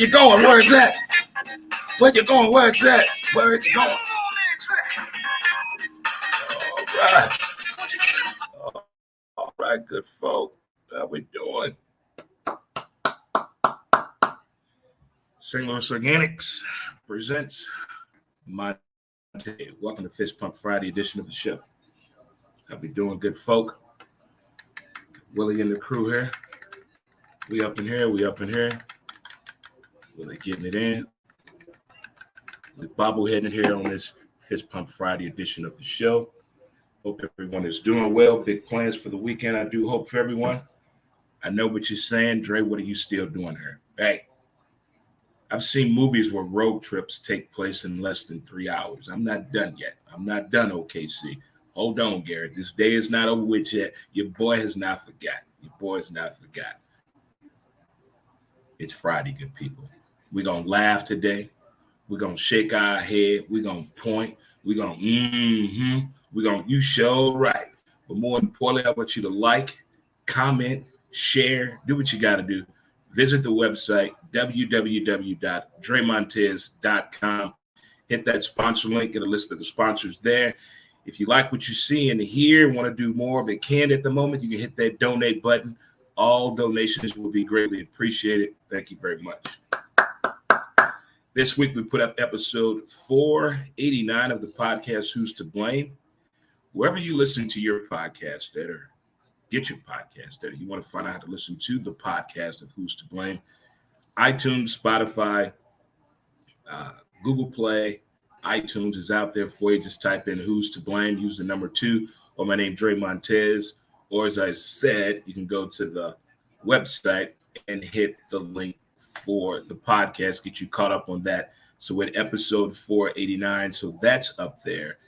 you going? Where it's at? Where you going? Where it's at? Where it's going? All right. All right, good folk. How we doing? St. Louis Organics presents Montez. Welcome to Fist Pump Friday edition of the show. How we doing, good folk? Willie and the crew here. We up in here. Willie getting it in. We bobbleheading here on this Fist Pump Friday edition of the show. Hope everyone is doing well. Big plans for the weekend. I do hope for everyone. I know what you're saying. Dre, what are you still doing here? Hey, I've seen movies where road trips take place in less than 3 hours. I'm not done yet. I'm not done, OKC. Hold on, Garrett. This day is not over with yet. Your boy has not forgotten. It's Friday, good people. We're going to laugh today. We're going to shake our head. We're going to point. We're going to We're going to, you show right. But more importantly, I want you to like, comment, share, do what you got to do. Visit the website, www.dremontez.com. Hit that sponsor link, get a list of the sponsors there. If you like what you see and hear, want to do more but can't at the moment, you can hit that donate button. All donations will be greatly appreciated. Thank you very much. This week we put up episode 489 of the podcast, Who's to Blame? Wherever you listen to your podcast at or get your podcast at, you want to find out how to listen to the podcast of Who's to Blame. iTunes, Spotify, Google Play, iTunes is out there for you. Just type in Who's to Blame, use the number 2, or my name, Dre Montez. Or as I said, you can go to the website and hit the link for the podcast, get you caught up on that. So we're at episode 489, so that's up there.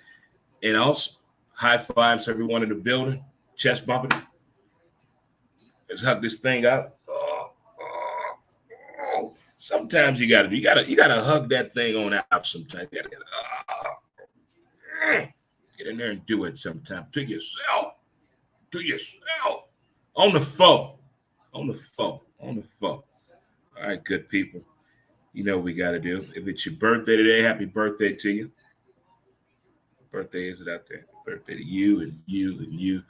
And also, high fives to everyone in the building, chest bumping. Let's hug this thing out. Sometimes you gotta hug that thing on out. Sometimes you gotta get in there and do it sometime to yourself. On the phone. All right, good people. You know what we got to do. If it's your birthday today, happy birthday to you. What birthday is it out there? Birthday to you and you and you.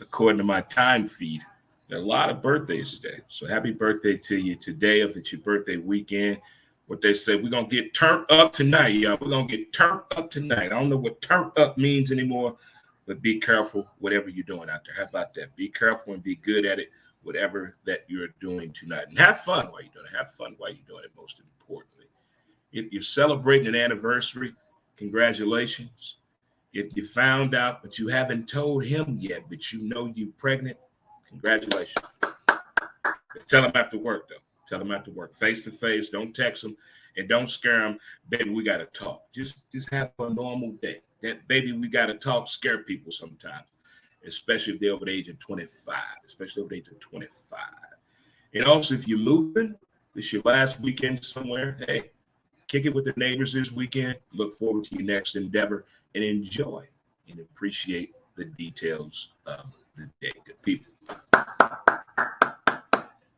According to my time feed, there are a lot of birthdays today. So happy birthday to you today. If it's your birthday weekend, what they say, we're going to get turned up tonight, y'all. We're going to get turned up tonight. I don't know what turned up means anymore, but be careful whatever you're doing out there. How about that? Be careful and be good at it, whatever that you're doing tonight. And have fun while you're doing it. Have fun while you're doing it, most importantly. If you're celebrating an anniversary, congratulations. If you found out but you haven't told him yet, but you know you're pregnant, congratulations. But tell him after work, though. Tell him after work, face to face. Don't text him and don't scare him. Baby, we got to talk. Just have a normal day. That baby, we got to talk, scare people sometimes, especially if they're over the age of 25, And also, if you're moving, this is your last weekend somewhere, hey, kick it with the neighbors this weekend. Look forward to your next endeavor and enjoy and appreciate the details of the day, good people.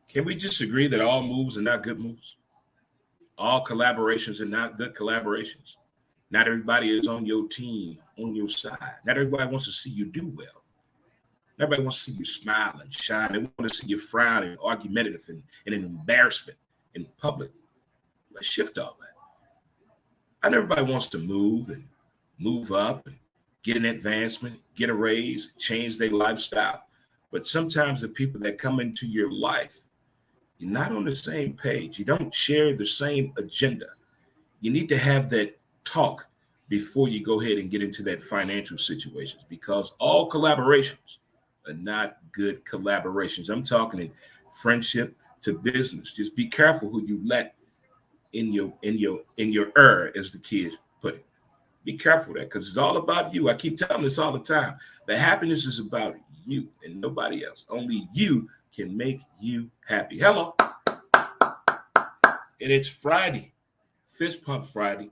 Can we just agree that all moves are not good moves? All collaborations are not good collaborations. Not everybody is on your team, on your side. Not everybody wants to see you do well. Everybody wants to see you smile and shine. They want to see you frown and argumentative and an embarrassment in public. Let's shift all that. Not everybody wants to move and move up and get an advancement, get a raise, change their lifestyle. But sometimes the people that come into your life, you're not on the same page. You don't share the same agenda. You need to have that talk before you go ahead and get into that financial situations, because all collaborations are not good collaborations. I'm talking in friendship to business. Just be careful who you let in your as the kids put it. Be careful of that, because it's all about you. I keep telling this all the time. The happiness is about you and nobody else. Only you can make you happy. Hello. And it's Friday, Fist Pump Friday,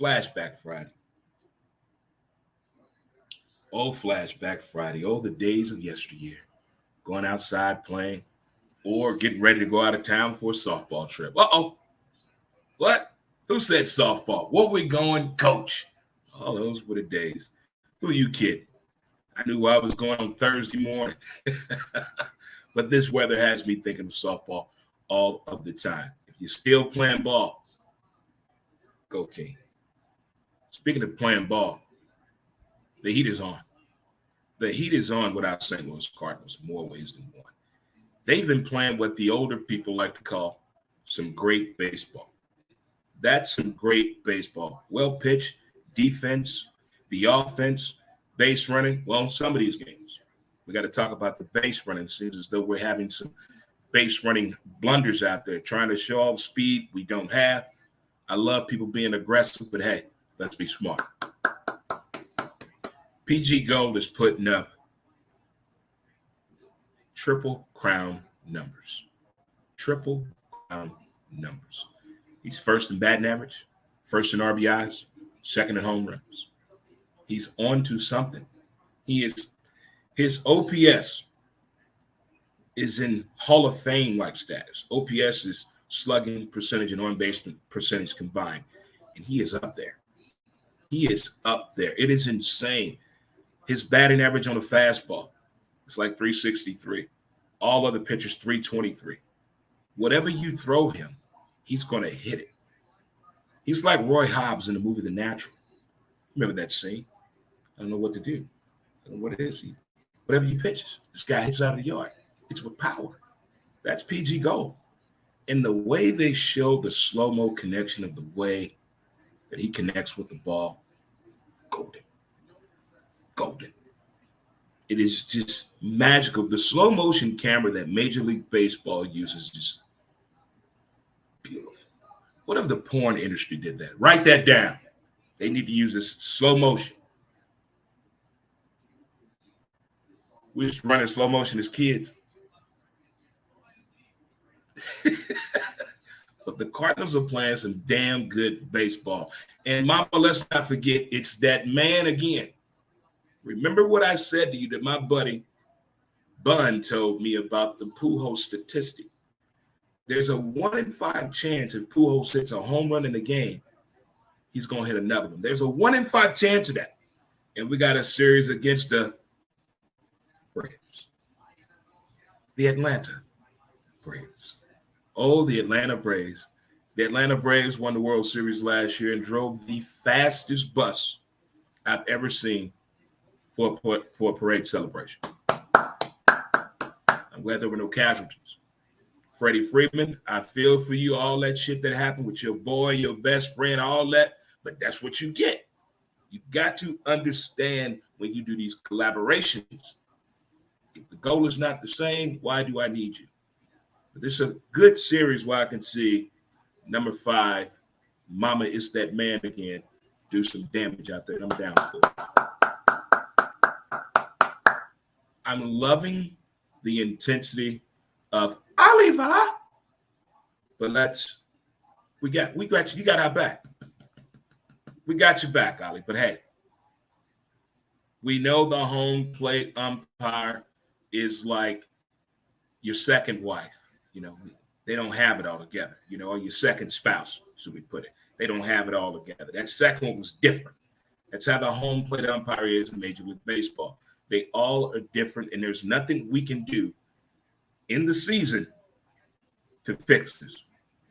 Flashback Friday. Oh, Flashback Friday. Oh, the days of yesteryear. Going outside playing or getting ready to go out of town for a softball trip. Uh-oh. What? Who said softball? What we going, coach? All those were the days. Who you kidding? I knew I was going on Thursday morning. But this weather has me thinking of softball all of the time. If you're still playing ball, go team. Speaking of playing ball, the heat is on. The heat is on without St. Louis Cardinals in more ways than one. They've been playing what the older people like to call some great baseball. That's some great baseball. Well pitched, defense, the offense, base running. Well, some of these games, we got to talk about the base running. It seems as though we're having some base running blunders out there, trying to show off speed we don't have. I love people being aggressive, but hey, let's be smart. PG Gold is putting up triple crown numbers. Triple crown numbers. He's first in batting average, first in RBIs, second in home runs. He's on to something. His OPS is in Hall of Fame like status. OPS is slugging percentage and on base percentage combined, and he is up there. He is up there. It is insane. His batting average on a fastball is like 363. All other pitchers 323. Whatever you throw him, he's going to hit it. He's like Roy Hobbs in the movie The Natural. Remember that scene? I don't know what to do. I don't know what it is. Whatever he pitches, this guy hits out of the yard. It's with power. That's PG Gold. And the way they show the slow-mo connection of the way that he connects with the ball, golden. Golden. It is just magical. The slow motion camera that Major League Baseball uses is just beautiful. What if the porn industry did that? Write that down. They need to use this slow motion. We used to run in slow motion as kids. But the Cardinals are playing some damn good baseball. And mama, let's not forget, it's that man again. Remember what I said to you that my buddy Bun told me about the Pujols statistic. There's a 1 in 5 chance if Pujols hits a home run in a game, he's going to hit another one. There's a 1 in 5 chance of that. And we got a series against the Braves. The Atlanta Braves. Oh, the Atlanta Braves. The Atlanta Braves won the World Series last year and drove the fastest bus I've ever seen for a parade celebration. I'm glad there were no casualties. Freddie Freeman, I feel for you, all that shit that happened with your boy, your best friend, all that, but that's what you get. You got to understand when you do these collaborations. If the goal is not the same, why do I need you? But this is a good series where I can see number 5, Mama is that man again, do some damage out there. I'm down for it. I'm loving the intensity of Oliver, but we got you. You got our back. We got your back, Ollie. But hey, we know the home plate umpire is like your second wife. You know, they don't have it all together. You know, or your second spouse, should we put it? They don't have it all together. That second one was different. That's how the home plate umpire is in Major League Baseball. They all are different, and there's nothing we can do in the season to fix this.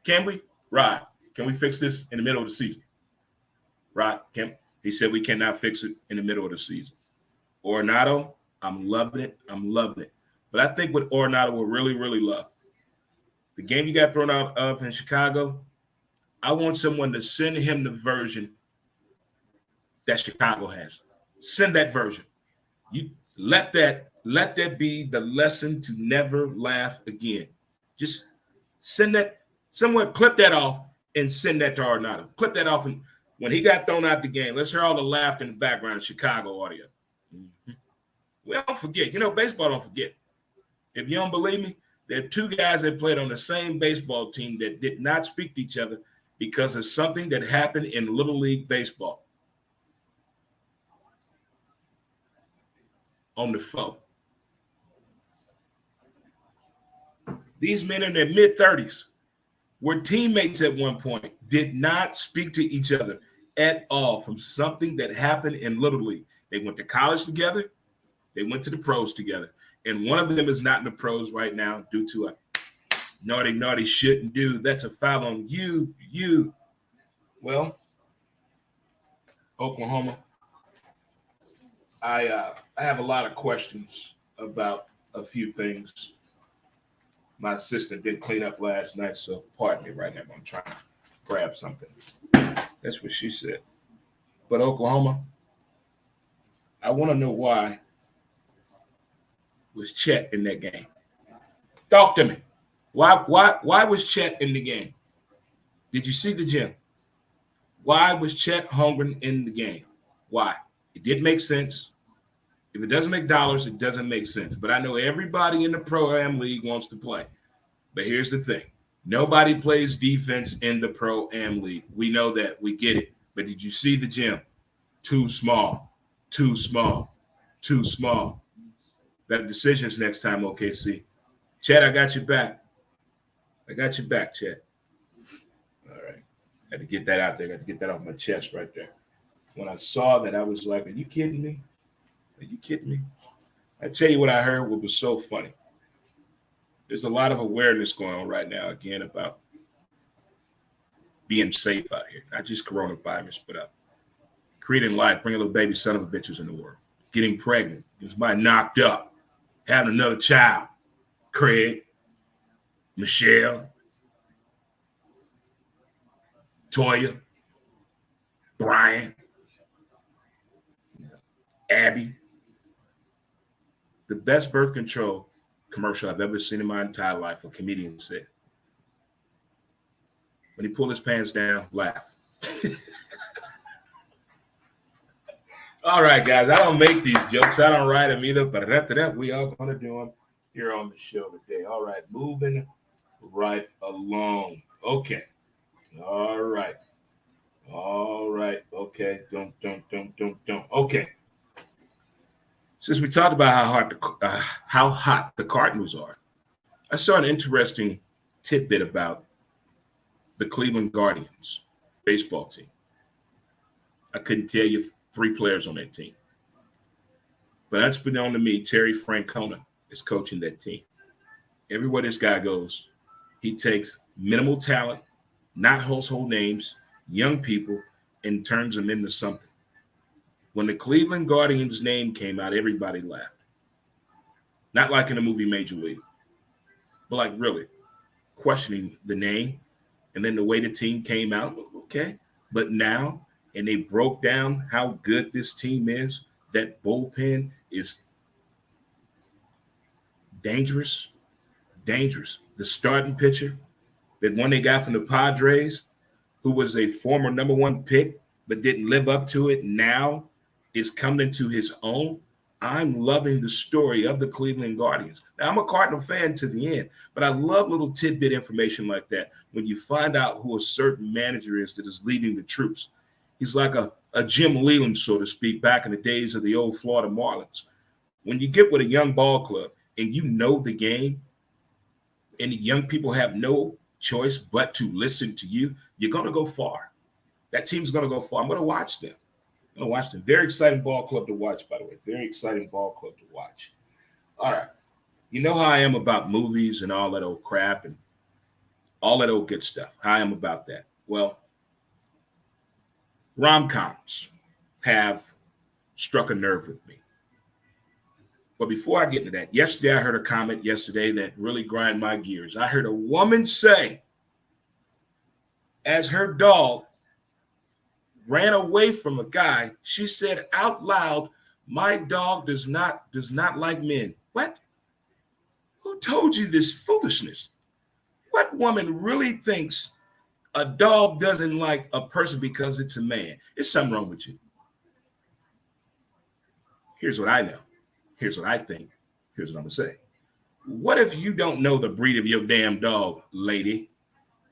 Can we? Rod, can we fix this in the middle of the season? Rod, he said we cannot fix it in the middle of the season. Arenado, I'm loving it. I'm loving it. But I think what Arenado will really, really love, the game you got thrown out of in Chicago, I want someone to send him the version that Chicago has. Send that version. You let that be the lesson to never laugh again. Just send that somewhere, clip that off and send that to Arenado. Clip that off, and when he got thrown out the game, let's hear all the laughter in the background, Chicago audio. Mm-hmm. We don't forget. You know, baseball don't forget. If you don't believe me, there are 2 guys that played on the same baseball team that did not speak to each other because of something that happened in Little League Baseball. On the phone. These men in their mid-30s were teammates at one point, did not speak to each other at all from something that happened in Little League. They went to college together. They went to the pros together. And one of them is not in the pros right now due to a naughty shouldn't do. That's a foul on you. Well, Oklahoma, I have a lot of questions about a few things. My assistant didn't clean up last night, so pardon me right now. I'm trying to grab something. That's what she said. But Oklahoma, I want to know why was Chet in that game? Talk to me. Why was Chet in the game? Did you see the gym? Why was Chet Holmgren in the game? Why? It didn't make sense. If it doesn't make dollars, it doesn't make sense. But I know everybody in the Pro-Am League wants to play. But here's the thing. Nobody plays defense in the Pro-Am League. We know that. We get it. But did you see the gym? Too small. Better decisions next time, OKC. Chet, I got your back. Chet. All right. Had to get that out there. Got to get that off my chest right there. When I saw that, I was like, are you kidding me? I tell you what I heard, what was so funny. There's a lot of awareness going on right now, again, about being safe out here. Not just coronavirus, but creating life, bringing little baby son of a bitches in the world, getting pregnant, getting somebody knocked up, having another child. Craig, Michelle, Toya, Brian, Abby. The best birth control commercial I've ever seen in my entire life, a comedian said. When he pulled his pants down, laugh. All right, guys, I don't make these jokes. I don't write them either, but we are going to do them here on the show today. All right, moving right along. Okay. All right. Okay. Don't. Okay. Since we talked about how hot the Cardinals are, I saw an interesting tidbit about the Cleveland Guardians baseball team. I couldn't tell you 3 players on that team. But unbeknown to me, Terry Francona is coaching that team. Everywhere this guy goes, he takes minimal talent, not household names, young people, and turns them into something. When the Cleveland Guardians name came out, everybody laughed. Not like in the movie Major League, but like really questioning the name and then the way the team came out. Okay. But now, and they broke down how good this team is, that bullpen is dangerous. The starting pitcher, that one they got from the Padres, who was a former number 1 pick, but didn't live up to it, now is coming into his own. I'm loving the story of the Cleveland Guardians. Now, I'm a Cardinal fan to the end, but I love little tidbit information like that when you find out who a certain manager is that is leading the troops. He's like a Jim Leland, so to speak, back in the days of the old Florida Marlins. When you get with a young ball club and you know the game and the young people have no choice but to listen to you, you're going to go far. That team's going to go far. I'm going to watch them. Very exciting ball club to watch, by the way. Very exciting ball club to watch. All right. You know how I am about movies and all that old crap and all that old good stuff. How I am about that. Well, rom-coms have struck a nerve with me. But before I get into that, yesterday I heard a comment that really grind my gears. I heard a woman say, as her dog ran away from a guy, she said out loud, "My dog does not like men." What? Who told you this foolishness? What woman really thinks a dog doesn't like a person because it's a man? There's something wrong with you. Here's what I know. Here's what I think. Here's what I'm going to say. What if you don't know the breed of your damn dog, lady,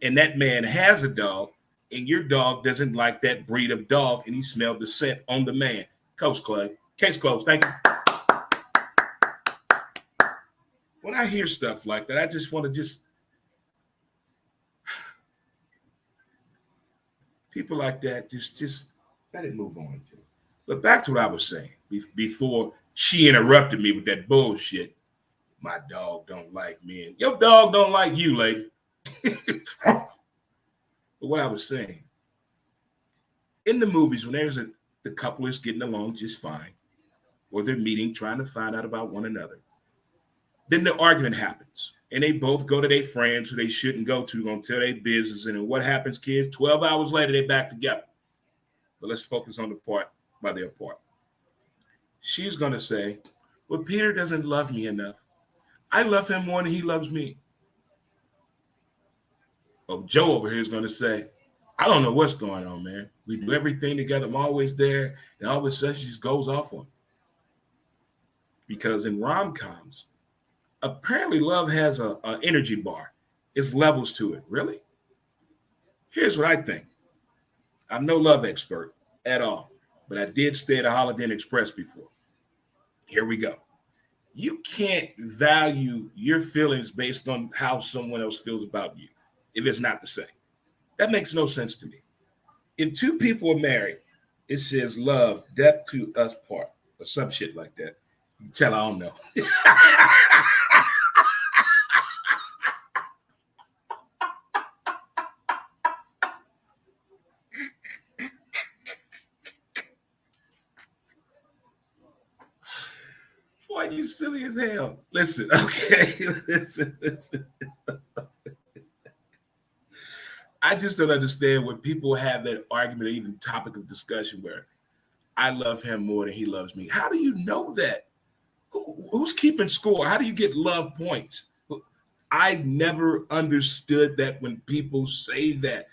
and that man has a dog, and your dog doesn't like that breed of dog, and he smelled the scent on the man? Coach Clay. Case closed. Thank you. When I hear stuff like that, I just want to People like that, just let it move on. But back to what I was saying before she interrupted me with that bullshit. My dog don't like me, and your dog don't like you, lady. But what I was saying, in the movies, when the couple is getting along just fine, or they're meeting, trying to find out about one another, then the argument happens. And they both go to their friends who they shouldn't go to, gonna tell their business. And then what happens, kids? 12 hours later, they're back together. But let's focus on the part by their part. She's gonna say, well, Peter doesn't love me enough. I love him more than he loves me. Oh, Joe over here is gonna say, I don't know what's going on, man. We do everything together. I'm always there. And all of a sudden she just goes off on me. Because in rom-coms, apparently love has an energy bar. It's levels to it. Really? Here's what I think. I'm no love expert at all, but I did stay at a Holiday Inn Express before. Here we go. You can't value your feelings based on how someone else feels about you if it's not the same. That makes no sense to me. If two people are married, it says love, death to us part, or some shit like that. You can tell I don't know. Boy, you silly as hell. Listen, okay. Listen. I just don't understand when people have that argument or even topic of discussion where I love him more than he loves me. How do you know that? Who's keeping score? How do you get love points? I never understood that when people say that.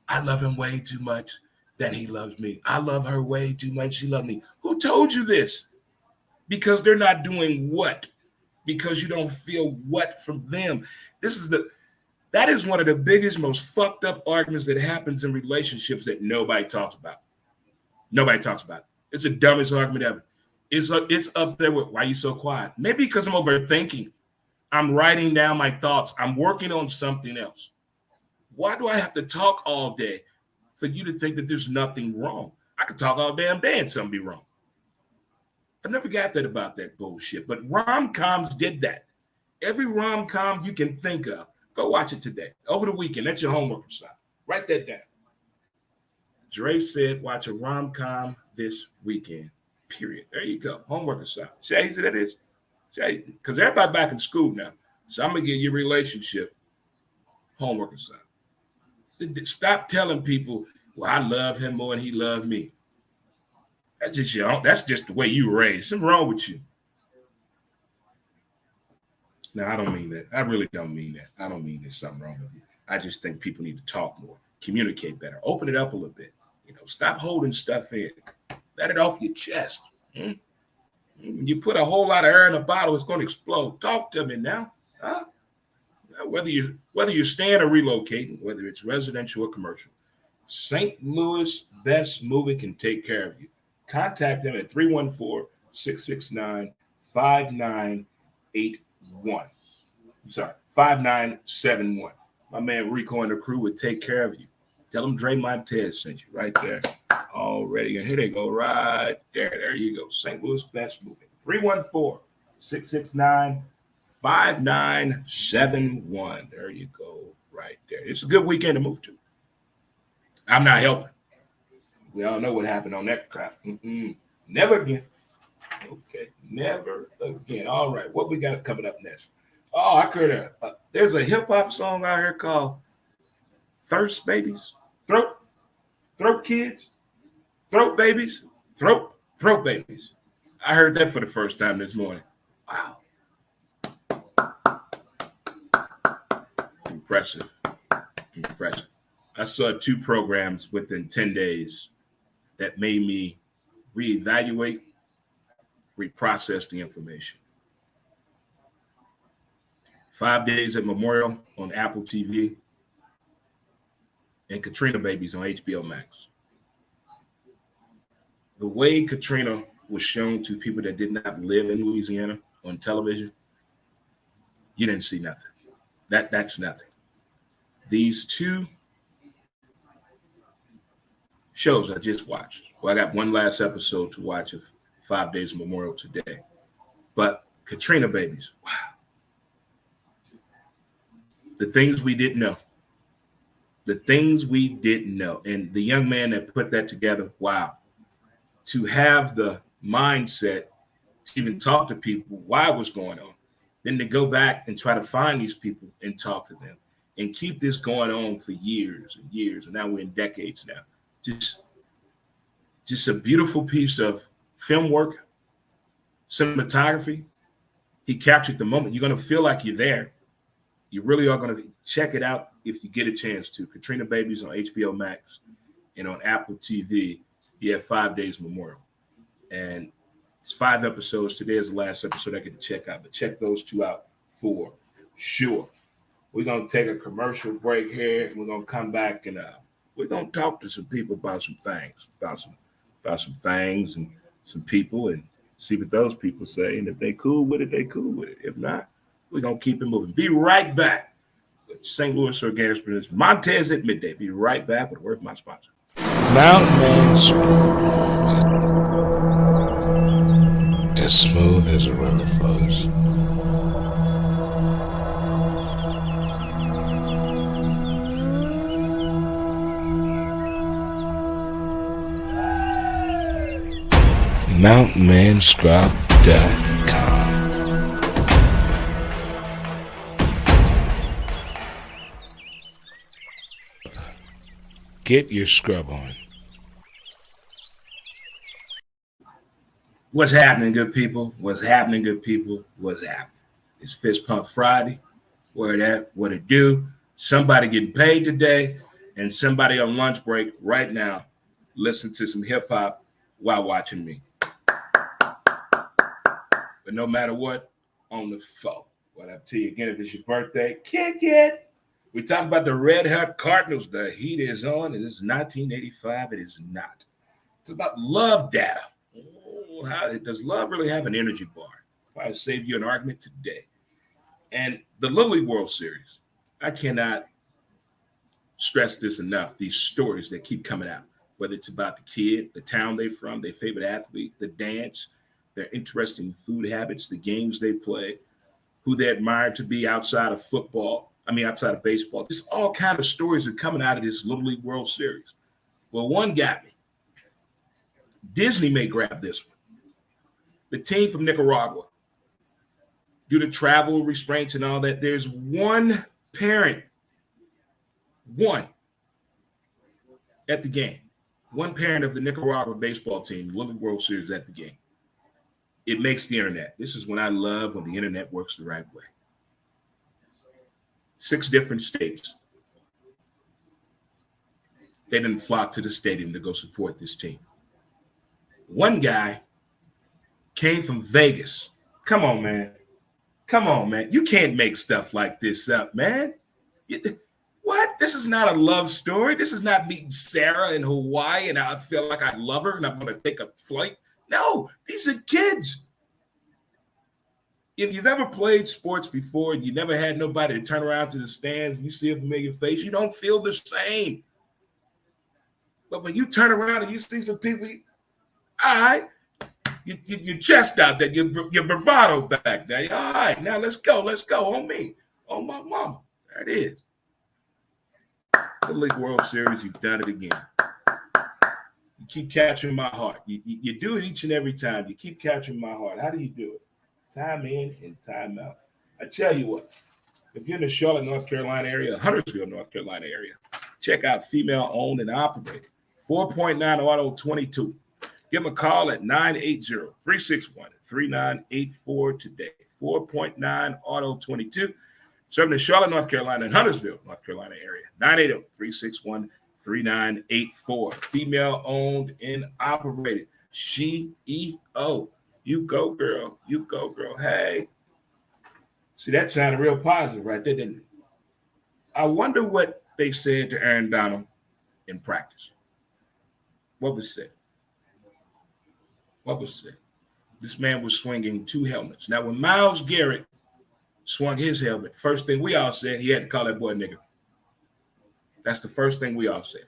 I love him way too much that he loves me. I love her way too much. She loves me. Who told you this? Because they're not doing what? Because you don't feel what from them. That is one of the biggest, most fucked up arguments that happens in relationships that nobody talks about. Nobody talks about it. It's the dumbest argument ever. It's up there with why you so quiet. Maybe because I'm overthinking. I'm writing down my thoughts. I'm working on something else. Why do I have to talk all day for you to think that there's nothing wrong? I could talk all damn day and something be wrong. I never got that about that bullshit. But rom-coms did that. Every rom-com you can think of, go watch it today. Over the weekend. That's your homework assignment. Write that down. Dre said, watch a rom-com this weekend. Period. There you go. Homework assignment. See how easy that is? Because everybody back in school now. So I'm going to give you a relationship homework assignment. Stop telling people, well, I love him more than he loved me. That's just the way you were raised. Something wrong with you. No, I don't mean that. I really don't mean that. I don't mean there's something wrong with you. I just think people need to talk more, communicate better, open it up a little bit. Stop holding stuff in. Let it off your chest. You put a whole lot of air in a bottle, it's going to explode. Talk to me now. Huh? Whether you're staying or relocating, whether it's residential or commercial, St. Louis Best Moving can take care of you. Contact them at 314-669-5981. I'm sorry, 5971. My man Rico and the crew would take care of you. Tell them Dre Montez sent you right there. Already. And here they go right there. There you go. St. Louis Best Moving. 314-669-5971. There you go right there. It's a good weekend to move to. I'm not helping. We all know what happened on that crap. Never again. Okay, never again. All right, what we got coming up next? Oh, I heard there's a hip hop song out here called "Thirst Babies," throat kids, throat babies, throat babies. I heard that for the first time this morning. Wow, impressive. I saw 2 programs within 10 days that made me reevaluate, reprocess the information. 5 Days at Memorial on Apple TV and Katrina Babies on HBO Max. The way Katrina was shown to people that did not live in Louisiana on television, you didn't see nothing. That's nothing. These 2 shows I just watched. Well, I got one last episode to watch of 5 Days Memorial today. But Katrina babies, wow. The things we didn't know. The things we didn't know. And the young man that put that together, wow. To have the mindset to even talk to people why it was going on, then to go back and try to find these people and talk to them and keep this going on for years and years. And now we're in decades now. Just a beautiful piece of film work, cinematography. He captured the moment. You're going to feel like you're there. You really are going to check it out if you get a chance to. Katrina Babies on HBO Max and on Apple TV. You have 5 Days Memorial. And it's 5 episodes. Today is the last episode I get to check out. But check those 2 out for sure. We're going to take a commercial break here. And we're going to come back and we're going to talk to some people about some things, about some things and some people and see what those people say. And if they cool with it, they cool with it. If not, we're going to keep it moving. Be right back with St. Louis Organics Producers, Montez at Midday. Be right back with a word from my sponsor. Mountain Man as smooth as a river flows. MountainManScrub.com. Get your scrub on. What's happening, good people? What's happening, good people? What's happening? It's Fist Pump Friday. Where that? What it do? Somebody getting paid today and somebody on lunch break right now listen to some hip hop while watching me. But no matter what, on the phone. What I tell you again, if it's your birthday, kick it. We talk about the Red Hot Cardinals. The heat is on. It is 1985. It is not. It's about love data. Oh, does love really have an energy bar? I'll save you an argument today. And the Little League World Series. I cannot stress this enough. These stories that keep coming out, whether it's about the kid, the town they're from, their favorite athlete, the dance, their interesting food habits, the games they play, who they admire to be outside of football. Outside of baseball. Just all kind of stories are coming out of this Little League World Series. Well, one got me. Disney may grab this one. The team from Nicaragua, due to travel restraints and all that, there's one parent, at the game. One parent of the Nicaragua baseball team, Little League World Series, at the game. It makes the internet. This is when I love when the internet works the right way. 6 different states. They didn't flock to the stadium to go support this team. One guy came from Vegas. Come on, man. You can't make stuff like this up, man. What? This is not a love story. This is not meeting Sarah in Hawaii and I feel like I love her and I'm going to take a flight. No, these are kids. If you've ever played sports before and you never had nobody to turn around to the stands and you see a familiar face, you don't feel the same. But when you turn around and you see some people, all right, your chest out there, your bravado back there. All right, now let's go on me, on my mama. There it is. The League World Series, you've done it again. You keep capturing my heart. You do it each and every time. You keep capturing my heart. How do you do it? Time in and time out. I tell you what, if you're in the Charlotte, North Carolina area, Huntersville, North Carolina area, check out Female Owned and Operated, 4.9 Auto 22. Give them a call at 980-361-3984 today. 4.9 Auto 22. Serving the Charlotte, North Carolina, and Huntersville, North Carolina area. 980-361-3984. Female owned and operated. CEO. You go, girl. You go, girl. Hey. See, that sounded real positive right there, didn't it? I wonder what they said to Aaron Donald in practice. What was said? This man was swinging 2 helmets. Now, when Myles Garrett swung his helmet, first thing we all said, he had to call that boy a nigger. That's the first thing we all said.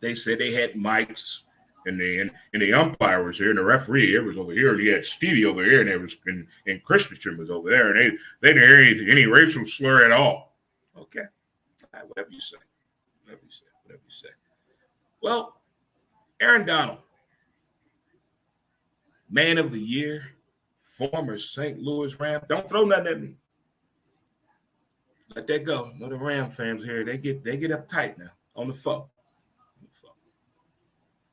They said they had mics, and the umpire was here, and the referee was over here, and he had Stevie over here, and Christensen was over there, and they didn't hear anything, any racial slur at all. Okay, whatever you say, whatever you say. Well, Aaron Donald, Man of the Year, former St. Louis Ram. Don't throw nothing at me. Let that go. No, the Ram fans here, they get uptight now on the phone.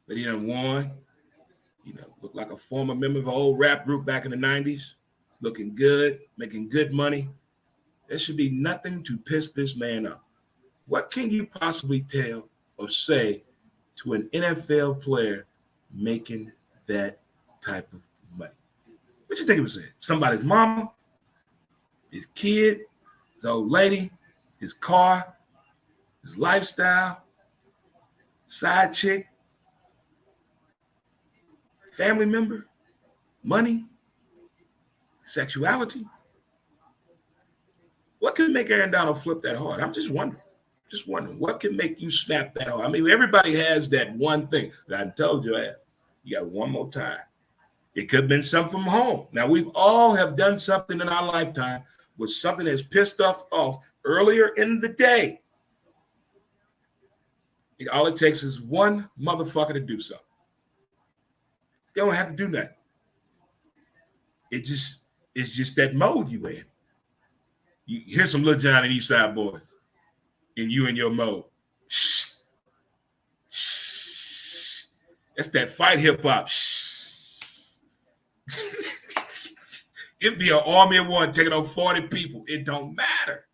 But he done won. Looked like a former member of an old rap group back in the 90s. Looking good, making good money. There should be nothing to piss this man off. What can you possibly tell or say to an NFL player making that type of money? What you think it was saying? Somebody's mama, his kid, his old lady, his car, his lifestyle, side chick, family member, money, sexuality. What can make Aaron Donald flip that hard? I'm just wondering. What can make you snap that hard? I mean, everybody has that one thing that I told you. You got one more time. It could have been something from home. Now, we've all have done something in our lifetime with something that's pissed us off earlier in the day. All it takes is one motherfucker to do something. They don't have to do nothing. It's just that mode you in. You hear some Lil Jon and Eastside Boys, and you in your mode. Shh. Shh. That's that fight hip hop. Shh. It'd be an army of one taking on 40 people. It don't matter.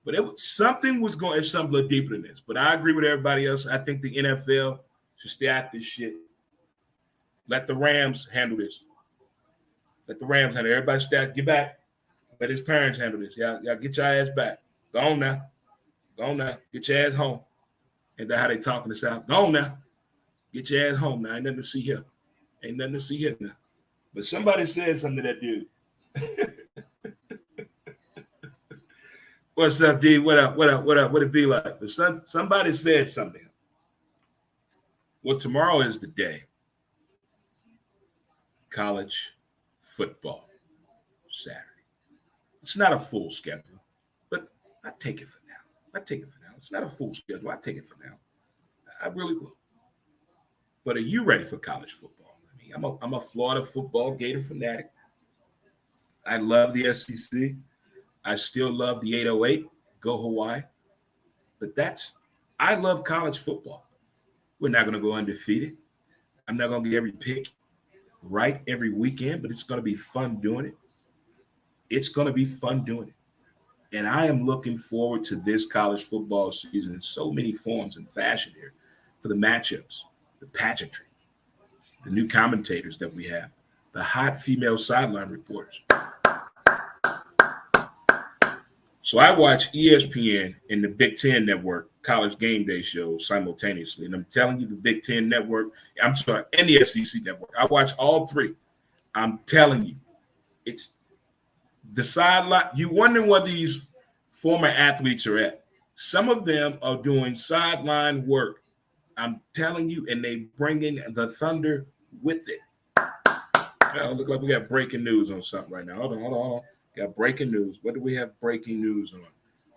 But something was going. It's something a little deeper than this. But I agree with everybody else. I think the NFL should stay out this shit. Let the Rams handle this. Everybody start, get back. Let his parents handle this. Y'all get your ass back. Go on now. Get your ass home. Ain't that how they talking this out? Go on now. Get your ass home now. Ain't nothing to see here. Now. But somebody said something to that dude. What's up, D? What up? What it be like? But somebody said something. Well, tomorrow is the day. College football Saturday. It's not a full schedule, but I take it for now. It's not a full schedule. I take it for now. I really will. But are you ready for college football? I mean, I'm a Florida football Gator fanatic. I love the SEC. I still love the 808. Go Hawaii. But I love college football. We're not going to go undefeated. I'm not going to get every pick right every weekend, but it's going to be fun doing it. And I am looking forward to this college football season in so many forms and fashion here for the matchups, the pageantry, the new commentators that we have, the hot female sideline reporters. So I watch ESPN and the Big Ten Network college game day shows simultaneously. And I'm telling you, the Big Ten Network, and the SEC Network. I watch all three. I'm telling you, it's the sideline. You wonder where these former athletes are at. Some of them are doing sideline work. I'm telling you, and they bring in the thunder with it. Look like we got breaking news on something right now. Hold on. Got breaking news. What do we have breaking news on?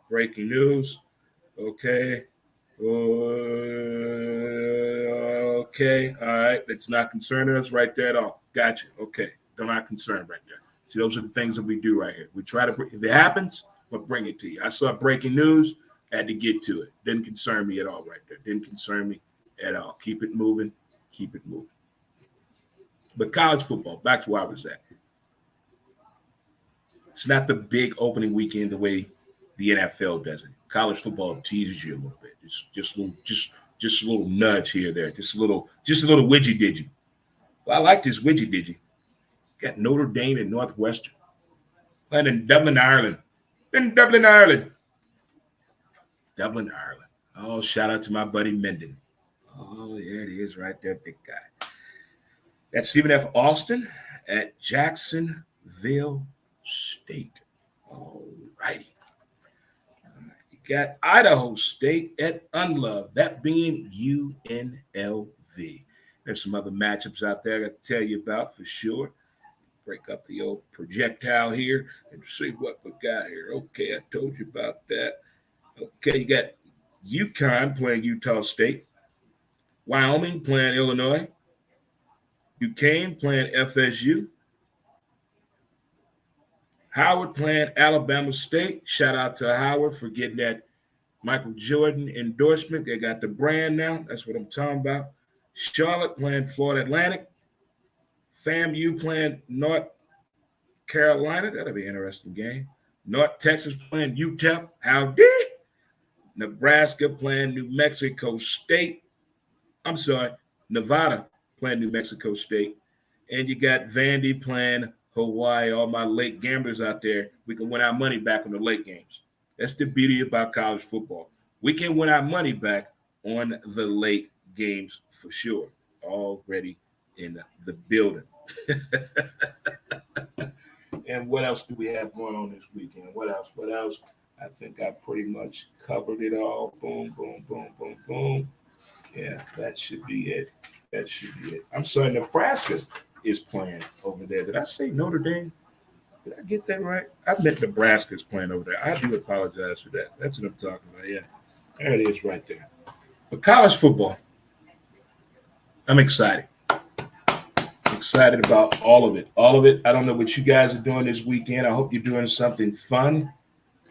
Breaking news. Okay. Okay. All right. That's not concerning us right there at all. Gotcha. Okay. They're not concerned right there. See, those are the things that we do right here. We try to, if it happens, we'll bring it to you. I saw breaking news. Had to get to it. Didn't concern me at all right there. Didn't concern me at all. Keep it moving. But college football, back to where I was at. It's not the big opening weekend the way the NFL does it. College football teases you a little bit. It's just a little nudge here or there. Just a little widgy didgy. Well, I like this widgy didgy. Got Notre Dame and Northwestern. Playing in Dublin, Ireland. Dublin, Ireland. Oh, shout out to my buddy Menden. Oh, there it is right there, big guy. That's Stephen F. Austin at Jacksonville State. All righty. got Idaho State at Unlove, that being UNLV. There's some other matchups out there I got to tell you about for sure. Break up the old projectile here and see what we got here. Okay, I told you about that. Okay, you got UConn playing Utah State, Wyoming playing Illinois, Duquesne playing FSU, Howard playing Alabama State. Shout out to Howard for getting that Michael Jordan endorsement. They got the brand now. That's what I'm talking about. Charlotte playing Florida Atlantic. FAMU playing North Carolina. That'll be an interesting game. North Texas playing UTEP. Howdy. Nebraska playing New Mexico State. I'm sorry, Nevada playing New Mexico State. And you got Vandy playing Hawaii. All my late gamblers out there, we can win our money back on the late games. That's the beauty about college football. We can win our money back on the late games for sure. Already in the building. And what else do we have going on this weekend? What else? I think I pretty much covered it all. Boom, boom, boom, boom, boom. Yeah, that should be it. I'm sorry, Nebraska is playing over there. Did I say Notre Dame? Did I get that right? I meant Nebraska's playing over there. I do apologize for that. That's what I'm talking about. Yeah, there it is right there. But college football, I'm excited. Excited about all of it. I don't know what you guys are doing this weekend. I hope you're doing something fun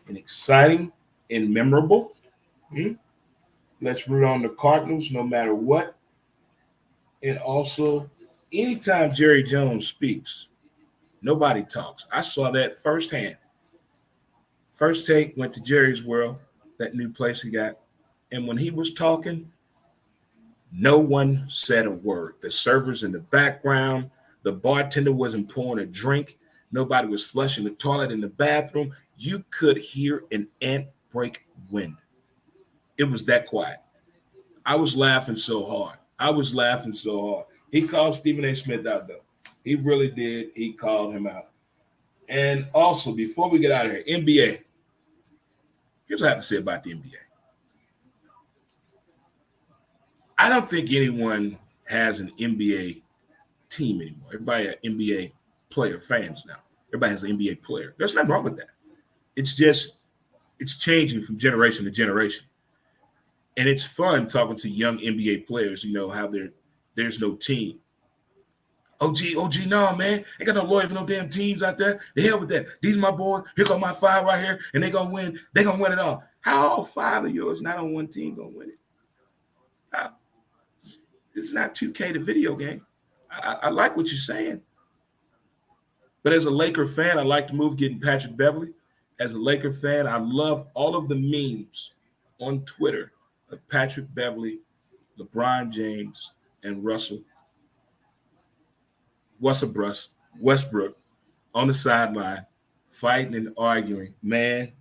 and exciting and memorable. Let's root on the Cardinals no matter what. And also, anytime Jerry Jones speaks, nobody talks. I saw that firsthand. First Take went to Jerry's World, that new place he got. And when he was talking, no one said a word. The servers in the background, the bartender wasn't pouring a drink. Nobody was flushing the toilet in the bathroom. You could hear an ant break wind. It was that quiet. I was laughing so hard. He called Stephen A. Smith out, though. He really did. He called him out. And also, before we get out of here, NBA. Here's what I have to say about the NBA. I don't think anyone has an NBA team anymore. Everybody are NBA player fans now. Everybody has an NBA player. There's nothing wrong with that. It's changing from generation to generation. And it's fun talking to young NBA players, how there's no team. OG, no, man. Ain't got no lawyer for no damn teams out there. The hell with that. These my boys. Here go my five right here, and they gonna win. They gonna win it all. How all five of yours not on one team gonna win it? It's not 2K the video game. I like what you're saying. But as a Laker fan, I like the move getting Patrick Beverley. As a Laker fan, I love all of the memes on Twitter of Patrick Beverley, LeBron James, and Russell Westbrook on the sideline, fighting and arguing. Man,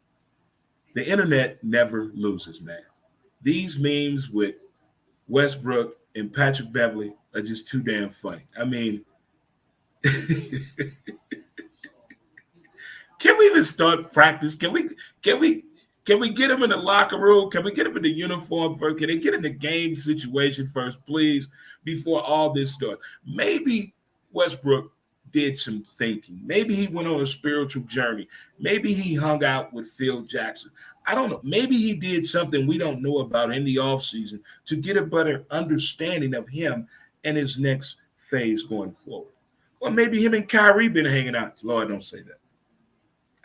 the internet never loses, man. These memes with Westbrook and Patrick Beverley are just too damn funny. I mean, can we even start practice? Can we get them in the locker room? Can we get them in the uniform first? Can they get in the game situation first, please, before all this starts? Maybe Westbrook did some thinking. Maybe he went on a spiritual journey. Maybe he hung out with Phil Jackson. I don't know. Maybe he did something we don't know about in the offseason to get a better understanding of him and his next phase going forward. Or maybe him and Kyrie been hanging out. Lord, don't say that.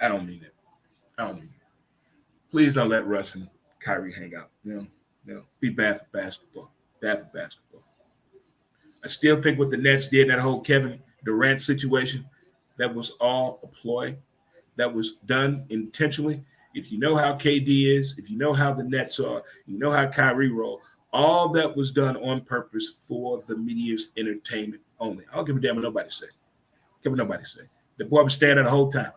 I don't mean it. Please don't let Russ and Kyrie hang out. Be bad for basketball. I still think what the Nets did, that whole Kevin Durant situation, that was all a ploy. That was done intentionally. If you know how KD is, if you know how the Nets are, you know how Kyrie roll, all that was done on purpose for the media's entertainment only. I don't give a damn what nobody say. The boy was standing the whole time.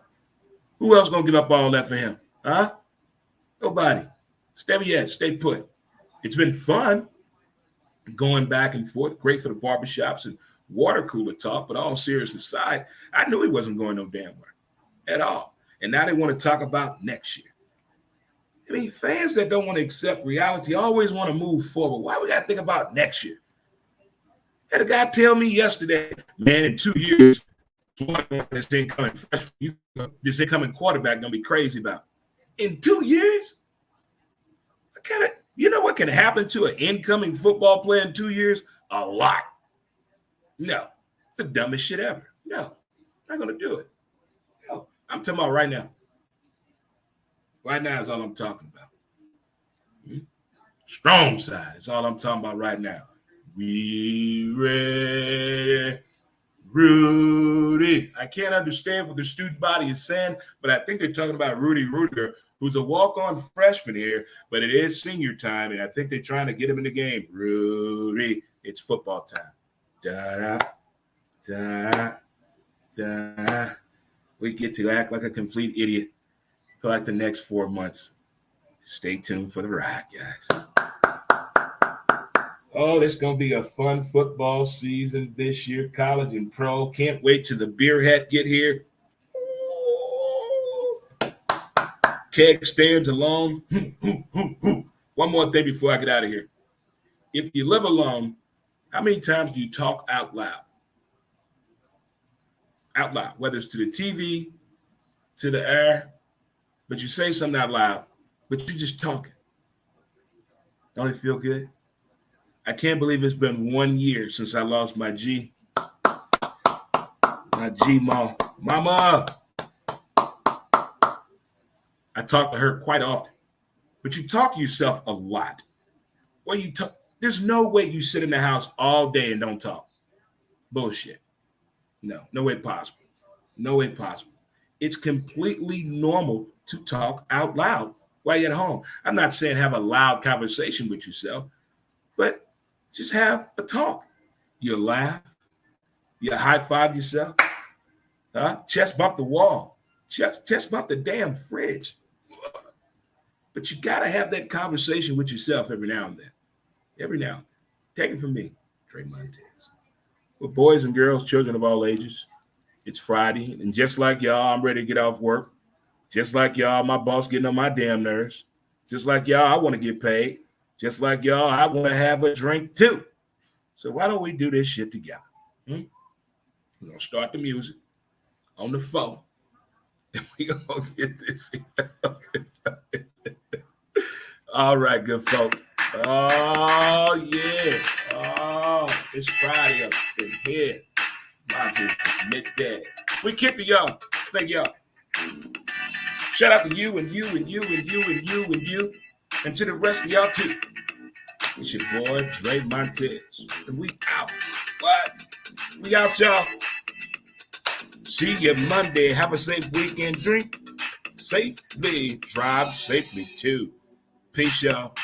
Who else gonna give up all that for him? Huh? Nobody. Stay put. It's been fun going back and forth. Great for the barbershops and water cooler talk, but all seriousness aside, I knew he wasn't going no damn where at all. And now they want to talk about next year. I mean, fans that don't want to accept reality always want to move forward. Why we got to think about next year? Had a guy tell me yesterday, man, in 2 years, this incoming freshman, this incoming quarterback gonna be crazy about. In 2 years, you know what can happen to an incoming football player in 2 years? A lot. No, it's the dumbest shit ever. No, not gonna do it. No, I'm talking about right now. Right now is all I'm talking about. Strong side is all I'm talking about right now. We ready, Rudy. I can't understand what the student body is saying, but I think they're talking about Rudy Rudiger, who's a walk-on freshman here, but it is senior time, and I think they're trying to get him in the game. Rudy, it's football time. Da da da. We get to act like a complete idiot for like the next 4 months. Stay tuned for the ride, guys. Oh, it's going to be a fun football season this year, college and pro. Can't wait till the beer hat get here. Keg stands alone. One more thing before I get out of here. If you live alone, how many times do you talk out loud? Out loud, whether it's to the TV, to the air, but you say something out loud, but you're just talking. Don't it feel good? I can't believe it's been 1 year since I lost my G. My G-Ma. Mama! I talk to her quite often. But you talk to yourself a lot. Well, there's no way you sit in the house all day and don't talk. Bullshit. No way possible. No way possible. It's completely normal to talk out loud while you're at home. I'm not saying have a loud conversation with yourself, but just have a talk. You laugh. You high-five yourself. Chest bump the wall. Chest bump the damn fridge. But you got to have that conversation with yourself every now and then. Every now and then. Take it from me, Trey Montez. We're boys and girls, children of all ages. It's Friday, and just like y'all, I'm ready to get off work. Just like y'all, my boss getting on my damn nerves. Just like y'all, I want to get paid. Just like y'all, I want to have a drink too. So why don't we do this shit together? We're going to start the music on the phone, and we're going to get this. All right, good folks. Oh, yeah. Oh, it's Friday up in here. Montez midday. We kicked to y'all. Thank y'all. Shout out to you and you and you and you and you and you. And to the rest of y'all too. It's your boy, Trey Montez. And we out. What? We out, y'all. See you Monday. Have a safe weekend. Drink safely. Drive safely too. Peace, y'all.